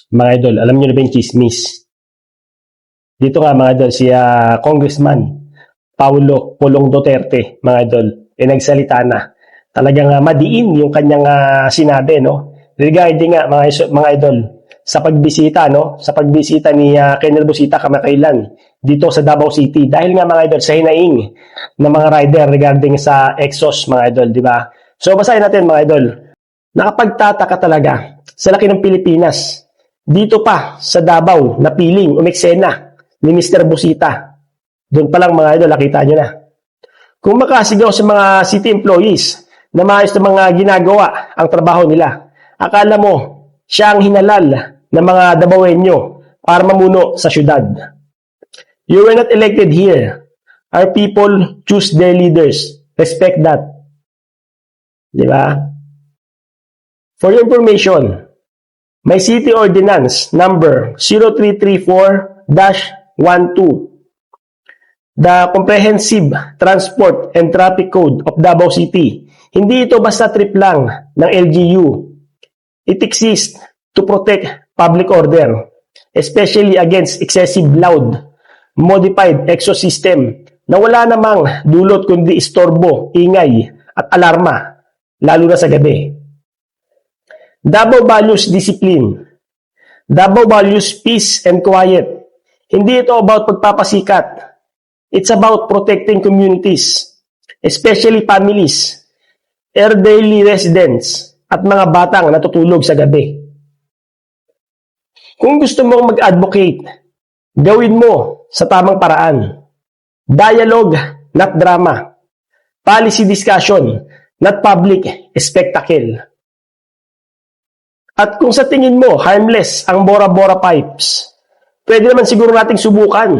Mga idol, alam niyo na ba yung chismis? Dito nga mga idol, si Congressman Paulo Pulong Duterte, mga idol, nagsalita na. Talagang madiin yung kanyang sinabi, no? Regarding nga mga idol, sa pagbisita, no? Sa pagbisita ni Colonel Busita kamakailan dito sa Davao City. Dahil nga mga idol, sa hinaing ng mga rider regarding sa exhaust, mga idol, di ba? So basahin natin mga idol. Nakapagtataka talaga sa laki ng Pilipinas. Dito pa sa Davao, napiling umeksena ni Mr. Busita. Doon pa lang mga idol, nakita nyo na. Kung makasigaw sa mga city employees na maayos na mga ginagawa ang trabaho nila, akala mo siya ang hinalal ng mga Davaoenyo para mamuno sa syudad. You were not elected here. Our people choose their leaders. Respect that. Di ba? For your information, may City Ordinance number 0334-12, the Comprehensive Transport and Traffic Code of Davao City. Hindi ito basta trip lang ng LGU. It exists to protect public order, especially against excessive loud, modified exhaust system na wala namang dulot kundi istorbo, ingay at alarma, lalo na sa gabi. Davao values discipline. Davao values peace and quiet. Hindi ito about pagpapasikat. It's about protecting communities, especially families, elderly residents, at mga batang natutulog sa gabi. Kung gusto mong mag-advocate, gawin mo sa tamang paraan. Dialogue, not drama. Policy discussion, not public spectacle. At kung sa tingin mo harmless ang Bora-Bora pipes, pwede naman siguro nating subukan.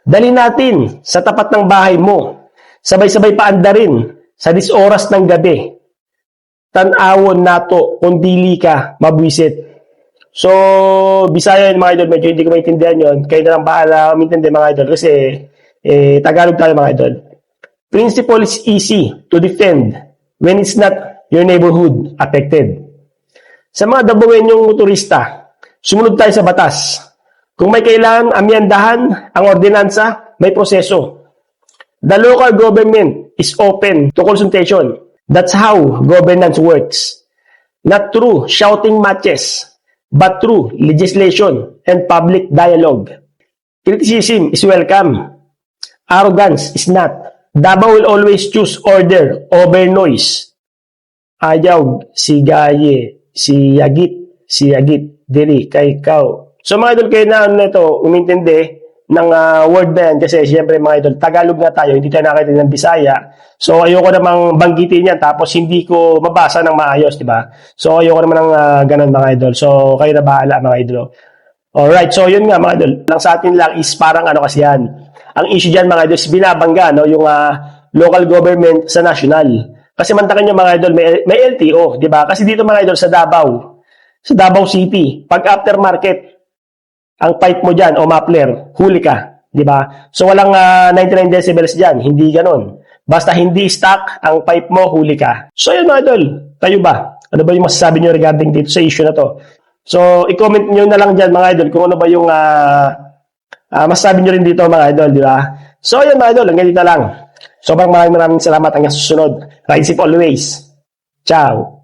Dali natin sa tapat ng bahay mo. Sabay-sabay paandarin sa 10 oras ng gabi. Tanawon nato kung dili ka mabwisit. So, Bisaya yun mga idol, medyo hindi ko maintindihan yun. Kayo na lang bahala umintindi mga idol kasi Tagalog tayo mga idol. Principle is easy to defend when it's not your neighborhood affected. Sa mga Davaoenyong motorista, sumunod tayo sa batas. Kung may kailangan amyandahan ang ordinansa, may proseso. The local government is open to consultation. That's how governance works. Not through shouting matches, but through legislation and public dialogue. Criticism is welcome. Arrogance is not. Davao will always choose order over noise. Ayaw, sigaye, siyagit, diri, kay ikaw. So mga idol, kayo na ito, umintindi ng word na yan kasi siyempre mga idol, Tagalog na tayo, hindi tayo nakakita ng Bisaya. So ayoko namang banggitin yan tapos hindi ko mabasa ng maayos, di ba? So ayoko naman ng ganun mga idol. So kayo na bahala mga idol. Alright, so yun nga mga idol, lang sa atin lang is parang ano kasi yan. Ang issue dyan mga idol is binabangga no, yung local government sa national. Kasi mantakan nyo mga idol, may LTO, di ba? Kasi dito mga idol sa Davao City, pag aftermarket, ang pipe mo dyan o muffler, huli ka, di ba? So walang 99 decibels dyan, hindi ganon. Basta hindi stock ang pipe mo, huli ka. So yun mga idol, kayo ba? Ano ba yung masasabi nyo regarding dito sa issue na to? So i-comment nyo na lang dyan mga idol kung ano ba yung masasabi nyo rin dito mga idol, di ba? So yun mga idol, hanggang dito na lang. Sobrang maraming salamat hanggang susunod. Ride safe always. Ciao.